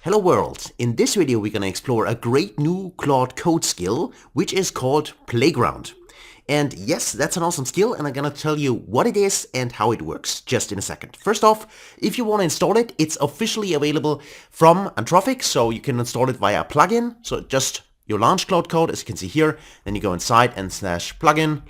Hello world! In this video we're gonna explore a great new Claude code skill which is called Playground. And yes, that's an awesome skill and I'm gonna tell you what it is and how it works just in a second. First off, if you want to install it, it's officially available from Anthropic, so you can install it via a plugin. So just you launch Claude Code, as you can see here, then you go inside and /plugin.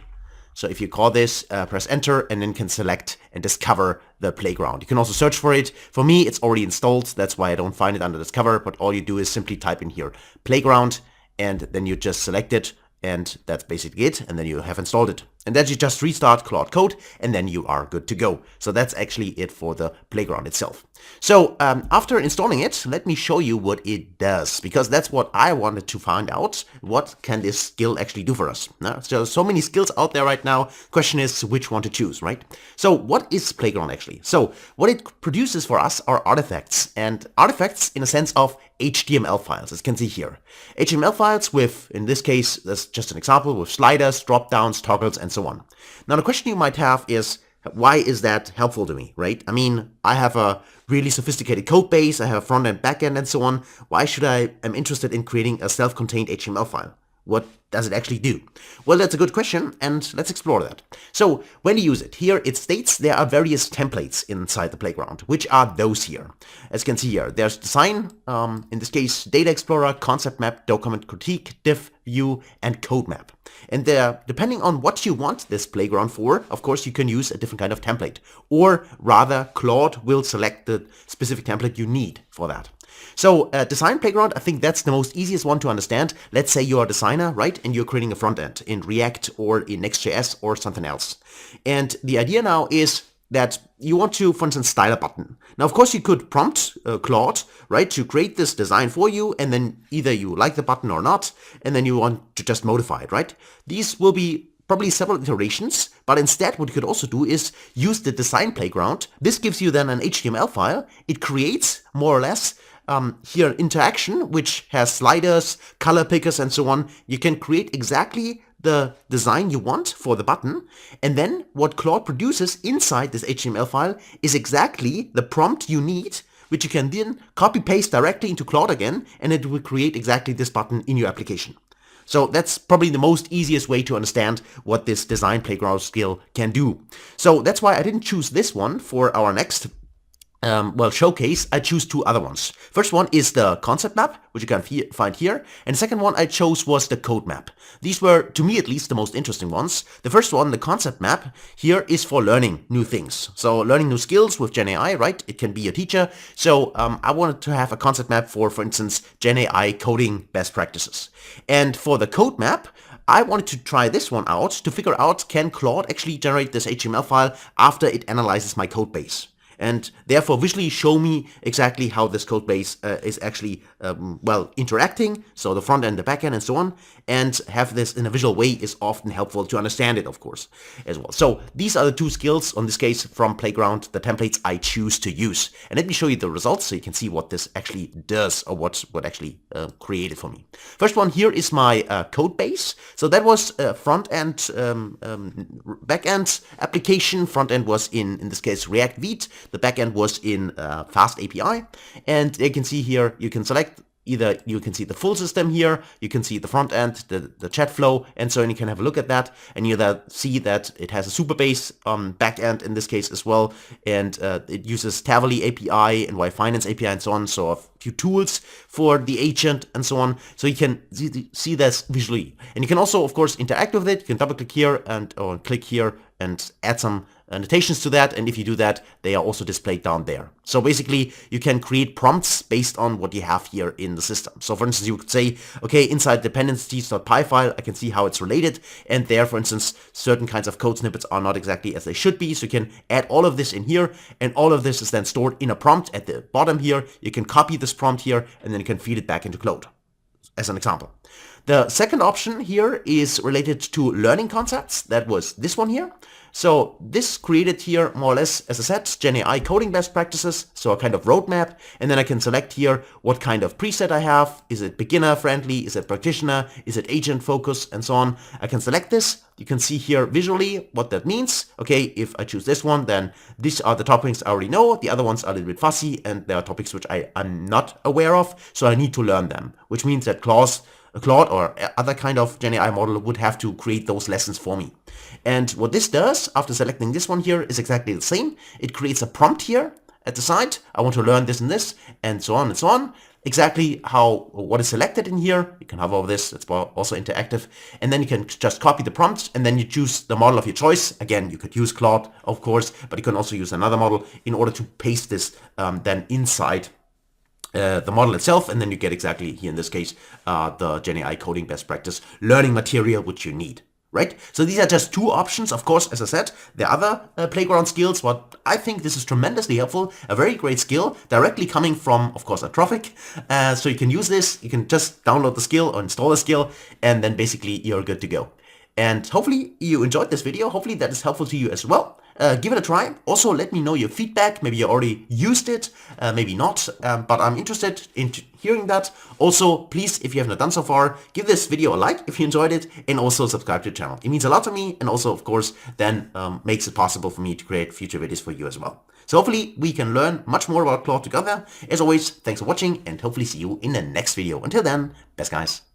So if you call this, press enter and then can select and discover the Playground. You can also search for it. For me, it's already installed. That's why I don't find it under discover, but all you do is simply type in here Playground and then you just select it and that's basically it. And then you have installed it. And then you just restart Claude Code and then you are good to go. So that's actually it for the Playground itself. So after installing it, let me show you what it does, because that's what I wanted to find out. What can this skill actually do for us? Now, so many skills out there right now. Question is which one to choose, right? So what is Playground actually? So what it produces for us are artifacts, and artifacts in a sense of HTML files, as you can see here. HTML files with, in this case, that's just an example, with sliders, drop downs, toggles, and so on. Now the question you might have is, why is that helpful to me, right? I mean, I have a really sophisticated code base, I have a front end, back end, and so on. Why should I'm interested in creating a self-contained HTML file? What does it actually do? Well, that's a good question, and let's explore that. So when you use it, here it states there are various templates inside the Playground, which are those here. As you can see here, there's design, in this case, data explorer, concept map, document critique, div, view, and code map. And there, depending on what you want this Playground for, of course, you can use a different kind of template. Or rather, Claude will select the specific template you need for that. So design Playground, I think that's the most easiest one to understand. Let's say you're a designer, right? And you're creating a front end in React or in Next.js or something else. And the idea now is that you want to, for instance, style a button. Now, of course, you could prompt Claude, right, to create this design for you, and then either you like the button or not, and then you want to just modify it, right? These will be probably several iterations, but instead what you could also do is use the design Playground. This gives you then an HTML file. It creates more or less here interaction, which has sliders, color pickers, and so on. You can create exactly the design you want for the button, and then what Claude produces inside this HTML file is exactly the prompt you need, which you can then copy paste directly into Claude again, and it will create exactly this button in your application. So that's probably the most easiest way to understand what this design Playground skill can do. So that's why I didn't choose this one for our next showcase. I choose two other ones. First one is the concept map, which you can find here, and the second one I chose was the code map. These were, to me at least, the most interesting ones. The first one, the concept map, here is for learning new things. So learning new skills with GenAI, right? It can be a teacher. So I wanted to have a concept map for instance, GenAI coding best practices. And for the code map, I wanted to try this one out to figure out, can Claude actually generate this HTML file after it analyzes my code base? And therefore visually show me exactly how this code base is actually, interacting, so the front end, the back end, and so on, and have this in a visual way is often helpful to understand it, of course, as well. So these are the two skills, on this case, from Playground, the templates I choose to use. And let me show you the results so you can see what this actually does, or what actually created for me. First one here is my code base. So that was front end, back end application. Front end was in this case, React Vite. The backend was in Fast API, and you can see here, you can select either, you can see the full system here, you can see the front end, the chat flow, and so on. You can have a look at that, and you see that it has a Supabase backend in this case as well, and it uses Tavily API and Y Finance API and so on, so a few tools for the agent and so on, so you can see this visually. And you can also, of course, interact with it. You can double click here or click here and add some annotations to that, and if you do that, they are also displayed down there. So basically, you can create prompts based on what you have here in the system. So for instance, you could say, okay, inside dependencies.py file, I can see how it's related, and there, for instance, certain kinds of code snippets are not exactly as they should be, so you can add all of this in here, and all of this is then stored in a prompt at the bottom here. You can copy this prompt here, and then you can feed it back into Claude, as an example. The second option here is related to learning concepts. That was this one here. So this created here more or less, as I said, GenAI coding best practices, so a kind of roadmap, and then I can select here what kind of preset I have. Is it beginner friendly? Is it practitioner? Is it agent focus? And so on. I can select this. You can see here visually what that means. Okay, if I choose this one, then these are the topics I already know. The other ones are a little bit fussy, and there are topics which I am not aware of, so I need to learn them, which means that Claude or other kind of GenAI model would have to create those lessons for me. And what this does, after selecting this one here, is exactly the same. It creates a prompt here at the side. I want to learn this and this, and so on and so on. Exactly what is selected in here. You can hover over this, it's also interactive. And then you can just copy the prompt, and then you choose the model of your choice. Again, you could use Claude, of course, but you can also use another model in order to paste this then inside the model itself, and then you get exactly, here in this case, the GenAI coding best practice learning material which you need, right? So these are just two options. Of course, as I said, there are other playground skills, but I think this is tremendously helpful, a very great skill, directly coming from, of course, Atrophic. So you can use this, you can just download the skill or install the skill, and then basically you're good to go. And hopefully you enjoyed this video. Hopefully that is helpful to you as well. Give it a try. Also, let me know your feedback. Maybe you already used it, maybe not, but I'm interested in hearing that. Also, please, if you have not done so far, give this video a like if you enjoyed it, and also subscribe to the channel. It means a lot to me, and also, of course, then makes it possible for me to create future videos for you as well. So hopefully we can learn much more about Claude together. As always, thanks for watching, and hopefully see you in the next video. Until then, best guys.